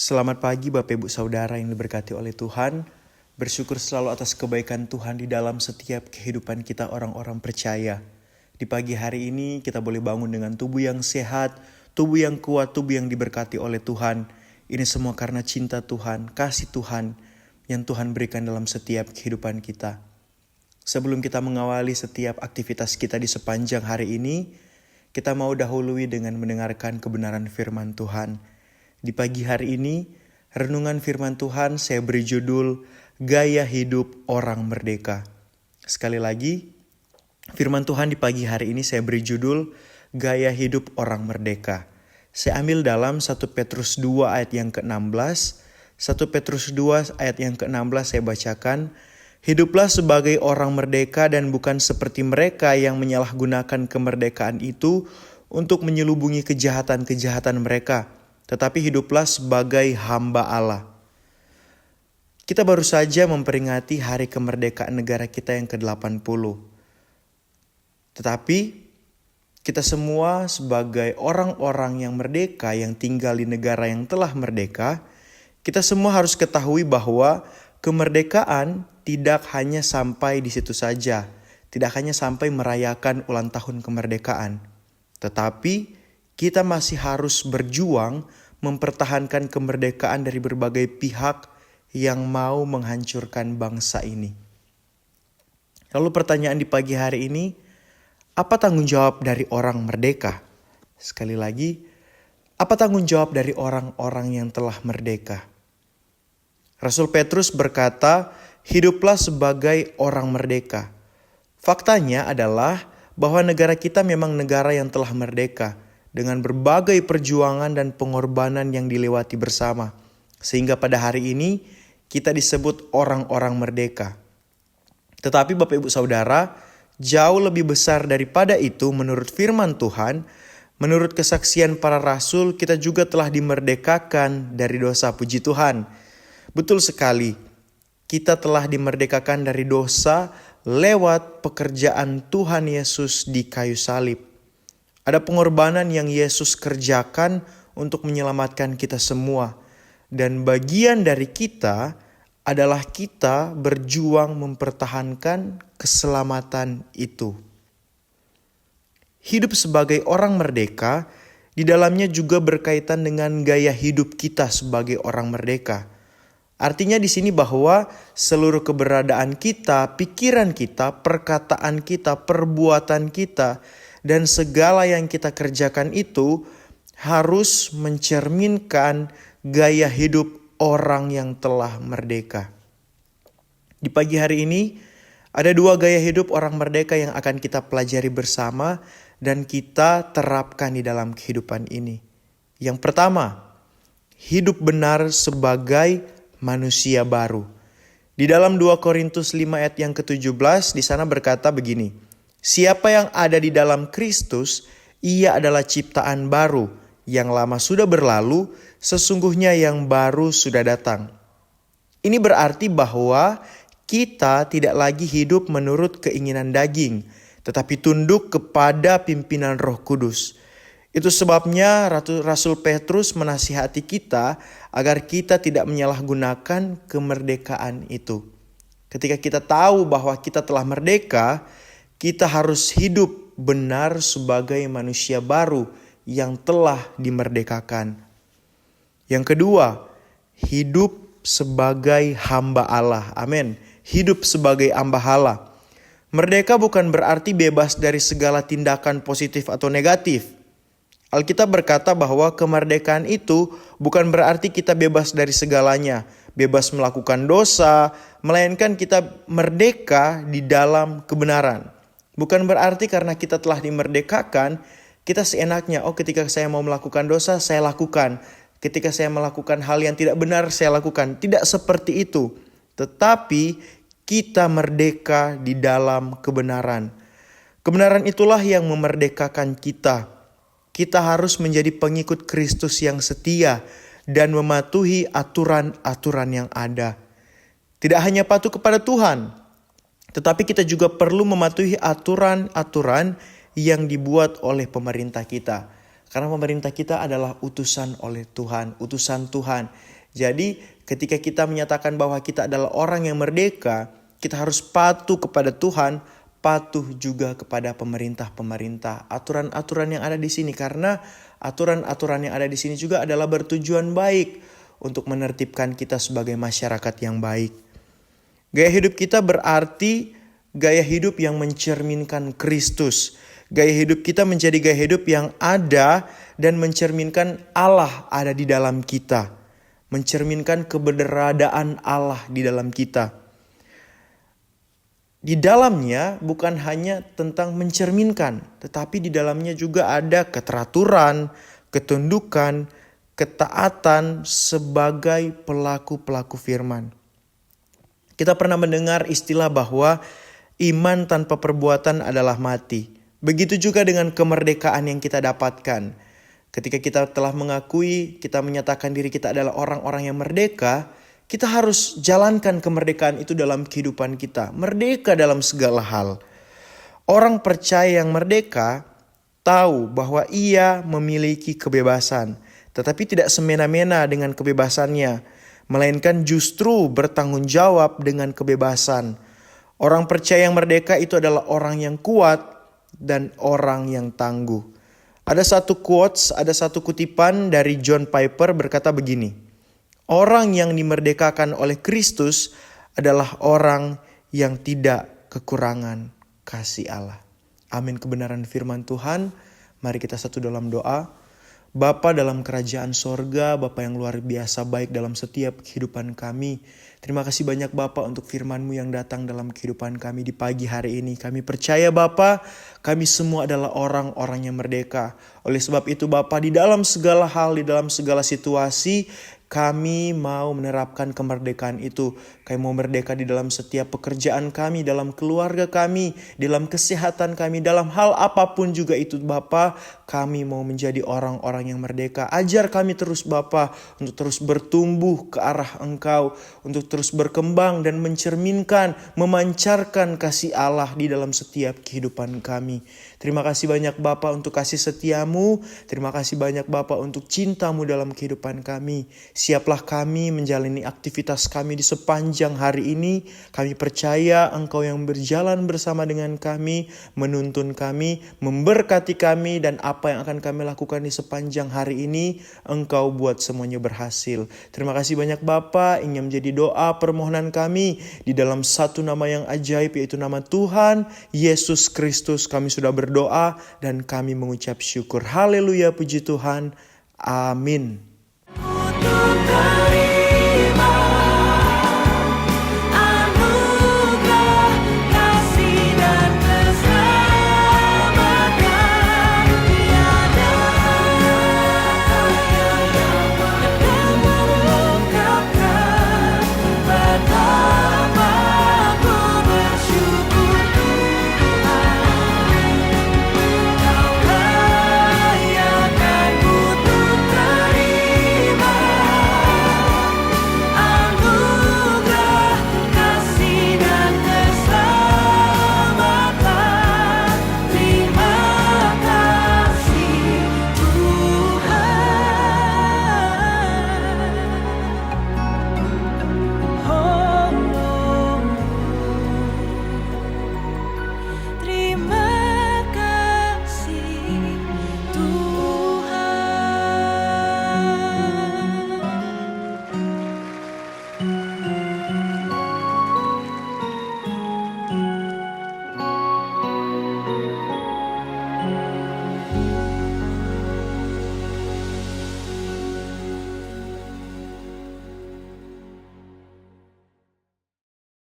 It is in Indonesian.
Selamat pagi Bapak Ibu Saudara yang diberkati oleh Tuhan. Bersyukur selalu atas kebaikan Tuhan di dalam setiap kehidupan kita orang-orang percaya. Di pagi hari ini kita boleh bangun dengan tubuh yang sehat, tubuh yang kuat, tubuh yang diberkati oleh Tuhan. Ini semua karena cinta Tuhan, kasih Tuhan yang Tuhan berikan dalam setiap kehidupan kita. Sebelum kita mengawali setiap aktivitas kita di sepanjang hari ini, kita mau dahului dengan mendengarkan kebenaran firman Tuhan. Di pagi hari ini, renungan firman Tuhan saya beri judul Gaya Hidup Orang Merdeka. Sekali lagi, firman Tuhan di pagi hari ini saya beri judul Gaya Hidup Orang Merdeka. Saya ambil dalam 1 Petrus 2 ayat yang ke-16. 1 Petrus 2 ayat yang ke-16 saya bacakan. Hiduplah sebagai orang merdeka dan bukan seperti mereka yang menyalahgunakan kemerdekaan itu untuk menyelubungi kejahatan-kejahatan mereka. Tetapi hiduplah sebagai hamba Allah. Kita baru saja memperingati hari kemerdekaan negara kita yang ke-80. Tetapi kita semua sebagai orang-orang yang merdeka yang tinggal di negara yang telah merdeka, kita semua harus ketahui bahwa kemerdekaan tidak hanya sampai di situ saja, tidak hanya sampai merayakan ulang tahun kemerdekaan, tetapi kita masih harus berjuang mempertahankan kemerdekaan dari berbagai pihak yang mau menghancurkan bangsa ini. Lalu pertanyaan di pagi hari ini, apa tanggung jawab dari orang merdeka? Sekali lagi, apa tanggung jawab dari orang-orang yang telah merdeka? Rasul Petrus berkata, hiduplah sebagai orang merdeka. Faktanya adalah bahwa negara kita memang negara yang telah merdeka, dengan berbagai perjuangan dan pengorbanan yang dilewati bersama. Sehingga pada hari ini kita disebut orang-orang merdeka. Tetapi Bapak Ibu Saudara, jauh lebih besar daripada itu menurut firman Tuhan, menurut kesaksian para rasul, kita juga telah dimerdekakan dari dosa. Puji Tuhan. Betul sekali, kita telah dimerdekakan dari dosa lewat pekerjaan Tuhan Yesus di kayu salib. Ada pengorbanan yang Yesus kerjakan untuk menyelamatkan kita semua. Dan bagian dari kita adalah kita berjuang mempertahankan keselamatan itu. Hidup sebagai orang merdeka, di dalamnya juga berkaitan dengan gaya hidup kita sebagai orang merdeka. Artinya di sini bahwa seluruh keberadaan kita, pikiran kita, perkataan kita, perbuatan kita, dan segala yang kita kerjakan itu harus mencerminkan gaya hidup orang yang telah merdeka. Di pagi hari ini ada dua gaya hidup orang merdeka yang akan kita pelajari bersama dan kita terapkan di dalam kehidupan ini. Yang pertama, hidup benar sebagai manusia baru. Di dalam 2 Korintus 5 ayat yang ke-17 di sana berkata begini. Siapa yang ada di dalam Kristus, ia adalah ciptaan baru. Yang lama sudah berlalu, sesungguhnya yang baru sudah datang. Ini berarti bahwa kita tidak lagi hidup menurut keinginan daging, tetapi tunduk kepada pimpinan Roh Kudus. Itu sebabnya Rasul Petrus menasihati kita agar kita tidak menyalahgunakan kemerdekaan itu. Ketika kita tahu bahwa kita telah merdeka, kita harus hidup benar sebagai manusia baru yang telah dimerdekakan. Yang kedua, hidup sebagai hamba Allah. Amin. Hidup sebagai hamba Allah. Merdeka bukan berarti bebas dari segala tindakan positif atau negatif. Alkitab berkata bahwa kemerdekaan itu bukan berarti kita bebas dari segalanya, bebas melakukan dosa, melainkan kita merdeka di dalam kebenaran. Bukan berarti karena kita telah dimerdekakan, kita seenaknya, ketika saya mau melakukan dosa, saya lakukan. Ketika saya melakukan hal yang tidak benar, saya lakukan. Tidak seperti itu. Tetapi kita merdeka di dalam kebenaran. Kebenaran itulah yang memerdekakan kita. Kita harus menjadi pengikut Kristus yang setia dan mematuhi aturan-aturan yang ada. Tidak hanya patuh kepada Tuhan, tetapi kita juga perlu mematuhi aturan-aturan yang dibuat oleh pemerintah kita. Karena pemerintah kita adalah utusan oleh Tuhan, utusan Tuhan Jadi ketika kita menyatakan bahwa kita adalah orang yang merdeka, kita harus patuh kepada Tuhan, patuh juga kepada pemerintah-pemerintah, aturan-aturan yang ada di sini, karena aturan-aturan yang ada di sini juga adalah bertujuan baik untuk menertibkan kita sebagai masyarakat yang baik. Gaya hidup kita berarti gaya hidup yang mencerminkan Kristus. Gaya hidup kita menjadi gaya hidup yang ada dan mencerminkan Allah ada di dalam kita. Mencerminkan keberadaan Allah di dalam kita. Di dalamnya bukan hanya tentang mencerminkan, tetapi di dalamnya juga ada keteraturan, ketundukan, ketaatan sebagai pelaku-pelaku firman. Kita pernah mendengar istilah bahwa iman tanpa perbuatan adalah mati. Begitu juga dengan kemerdekaan yang kita dapatkan. Ketika kita telah mengakui, kita menyatakan diri kita adalah orang-orang yang merdeka, kita harus jalankan kemerdekaan itu dalam kehidupan kita. Merdeka dalam segala hal. Orang percaya yang merdeka tahu bahwa ia memiliki kebebasan, tetapi tidak semena-mena dengan kebebasannya, melainkan justru bertanggung jawab dengan kebebasan. Orang percaya yang merdeka itu adalah orang yang kuat dan orang yang tangguh. Ada satu quotes, ada satu kutipan dari John Piper berkata begini. Orang yang dimerdekakan oleh Kristus adalah orang yang tidak kekurangan kasih Allah. Amin, kebenaran firman Tuhan. Mari kita satu dalam doa. Bapa dalam kerajaan sorga, Bapa yang luar biasa baik dalam setiap kehidupan kami. Terima kasih banyak Bapa untuk firman-Mu yang datang dalam kehidupan kami di pagi hari ini. Kami percaya Bapa, kami semua adalah orang-orang yang merdeka. Oleh sebab itu Bapa, di dalam segala hal, di dalam segala situasi, kami mau menerapkan kemerdekaan itu. Kami mau merdeka di dalam setiap pekerjaan kami, dalam keluarga kami, dalam kesehatan kami, dalam hal apapun juga itu Bapa. Kami mau menjadi orang-orang yang merdeka. Ajar kami terus Bapa untuk terus bertumbuh ke arah Engkau, untuk terus berkembang dan mencerminkan, memancarkan kasih Allah di dalam setiap kehidupan kami. Terima kasih banyak Bapa untuk kasih setiamu. Terima kasih banyak Bapa untuk cintamu dalam kehidupan kami. Siaplah kami menjalani aktivitas kami di sepanjang hari ini. Kami percaya Engkau yang berjalan bersama dengan kami, menuntun kami, memberkati kami, dan apa yang akan kami lakukan di sepanjang hari ini, Engkau buat semuanya berhasil. Terima kasih banyak Bapa. Ini menjadi doa permohonan kami di dalam satu nama yang ajaib, yaitu nama Tuhan Yesus Kristus. Kami sudah berdoa dan kami mengucap syukur. Haleluya, puji Tuhan. Amin.